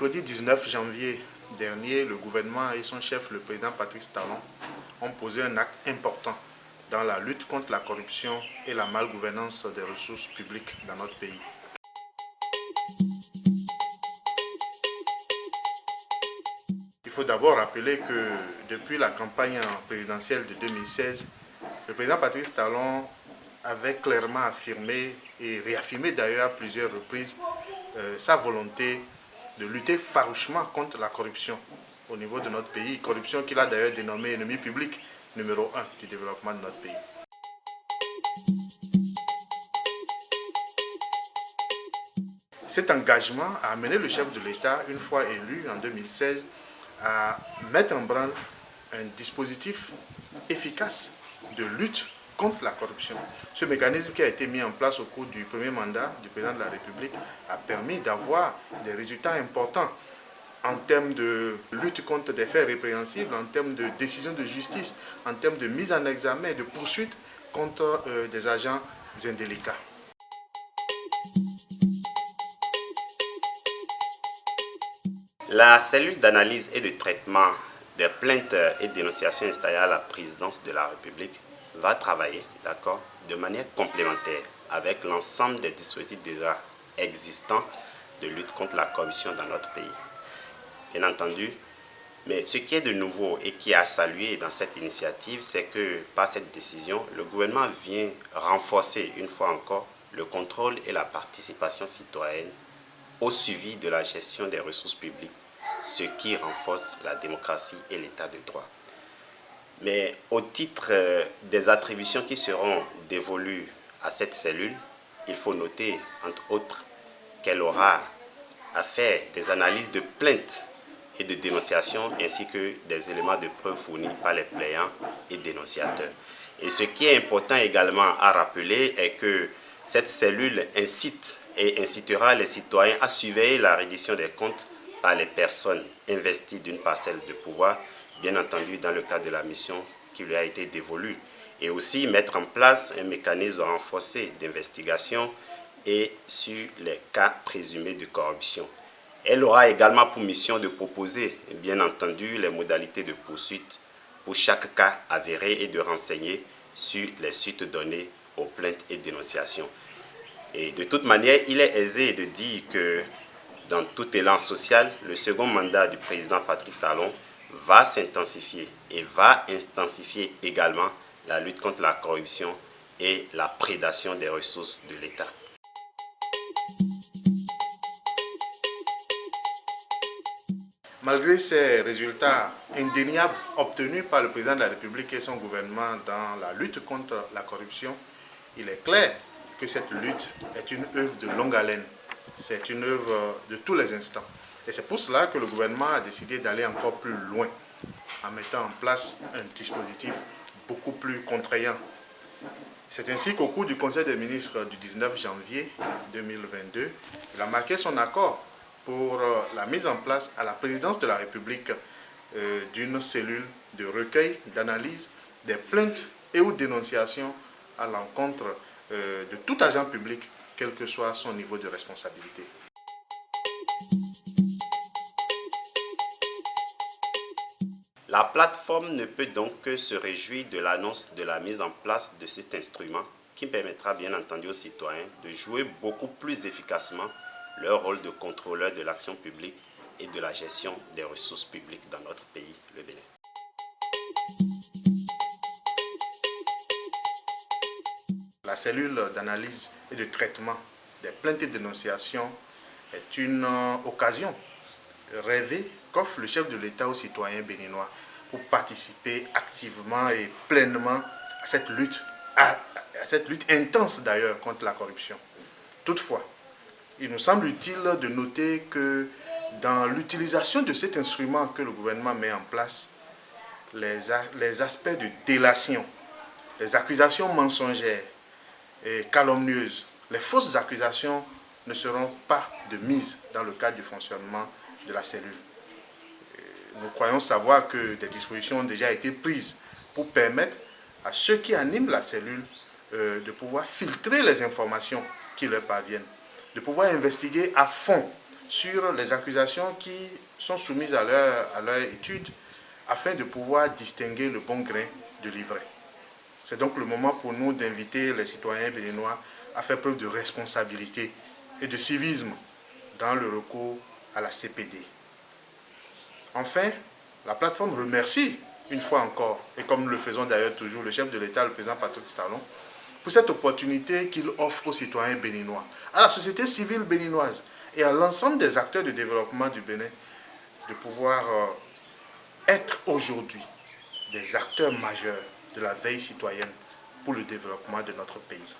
mercredi 19 janvier dernier, le gouvernement et son chef, le président Patrice Talon, ont posé un acte important dans la lutte contre la corruption et la malgouvernance des ressources publiques dans notre pays. Il faut d'abord rappeler que depuis la campagne présidentielle de 2016, le président Patrice Talon avait clairement affirmé et réaffirmé d'ailleurs à plusieurs reprises sa volonté de lutter farouchement contre la corruption au niveau de notre pays, corruption qu'il a d'ailleurs dénommée ennemi public numéro 1 du développement de notre pays. Cet engagement a amené le chef de l'État, une fois élu en 2016, à mettre en branle un dispositif efficace de lutte contre la corruption. Ce mécanisme qui a été mis en place au cours du premier mandat du président de la République a permis d'avoir des résultats importants en termes de lutte contre des faits répréhensibles, en termes de décision de justice, en termes de mise en examen et de poursuite contre des agents indélicats. La cellule d'analyse et de traitement des plaintes et dénonciations installée à la présidence de la République va travailler, de manière complémentaire avec l'ensemble des dispositifs déjà existants de lutte contre la corruption dans notre pays. Bien entendu, mais ce qui est de nouveau et qui a salué dans cette initiative, c'est que par cette décision, le gouvernement vient renforcer une fois encore le contrôle et la participation citoyenne au suivi de la gestion des ressources publiques, ce qui renforce la démocratie et l'état de droit. Mais au titre des attributions qui seront dévolues à cette cellule, il faut noter, entre autres, qu'elle aura à faire des analyses de plaintes et de dénonciations, ainsi que des éléments de preuve fournis par les plaignants et dénonciateurs. Et ce qui est important également à rappeler est que cette cellule incite et incitera les citoyens à surveiller la reddition des comptes par les personnes investies d'une parcelle de pouvoir, bien entendu dans le cadre de la mission qui lui a été dévolue, et aussi mettre en place un mécanisme renforcé d'investigation et sur les cas présumés de corruption. Elle aura également pour mission de proposer, bien entendu, les modalités de poursuite pour chaque cas avéré et de renseigner sur les suites données aux plaintes et dénonciations. Et de toute manière, il est aisé de dire que dans tout élan social, le second mandat du président Patrice Talon va s'intensifier et va intensifier également la lutte contre la corruption et la prédation des ressources de l'État. Malgré ces résultats indéniables obtenus par le président de la République et son gouvernement dans la lutte contre la corruption, il est clair que cette lutte est une œuvre de longue haleine. C'est une œuvre de tous les instants. Et c'est pour cela que le gouvernement a décidé d'aller encore plus loin en mettant en place un dispositif beaucoup plus contraignant. C'est ainsi qu'au cours du Conseil des ministres du 19 janvier 2022, il a marqué son accord pour la mise en place à la présidence de la République d'une cellule de recueil, d'analyse des plaintes et ou dénonciations à l'encontre de tout agent public, quel que soit son niveau de responsabilité. La plateforme ne peut donc que se réjouir de l'annonce de la mise en place de cet instrument qui permettra bien entendu aux citoyens de jouer beaucoup plus efficacement leur rôle de contrôleur de l'action publique et de la gestion des ressources publiques dans notre pays, le Bénin. La cellule d'analyse et de traitement des plaintes et dénonciations est une occasion rêvée qu'offre le chef de l'État aux citoyens béninois pour participer activement et pleinement à cette lutte intense d'ailleurs contre la corruption. Toutefois, il nous semble utile de noter que dans l'utilisation de cet instrument que le gouvernement met en place, les aspects de délation, les accusations mensongères et calomnieuses, les fausses accusations ne seront pas de mise dans le cadre du fonctionnement de la cellule. Nous croyons savoir que des dispositions ont déjà été prises pour permettre à ceux qui animent la cellule de pouvoir filtrer les informations qui leur parviennent, de pouvoir investiguer à fond sur les accusations qui sont soumises à leur étude afin de pouvoir distinguer le bon grain de l'ivraie. C'est donc le moment pour nous d'inviter les citoyens béninois à faire preuve de responsabilité et de civisme dans le recours à la CPD. Enfin, la plateforme remercie une fois encore, et comme nous le faisons d'ailleurs toujours, le chef de l'État, le président Patrice Talon, pour cette opportunité qu'il offre aux citoyens béninois, à la société civile béninoise et à l'ensemble des acteurs de développement du Bénin de pouvoir être aujourd'hui des acteurs majeurs de la veille citoyenne pour le développement de notre pays.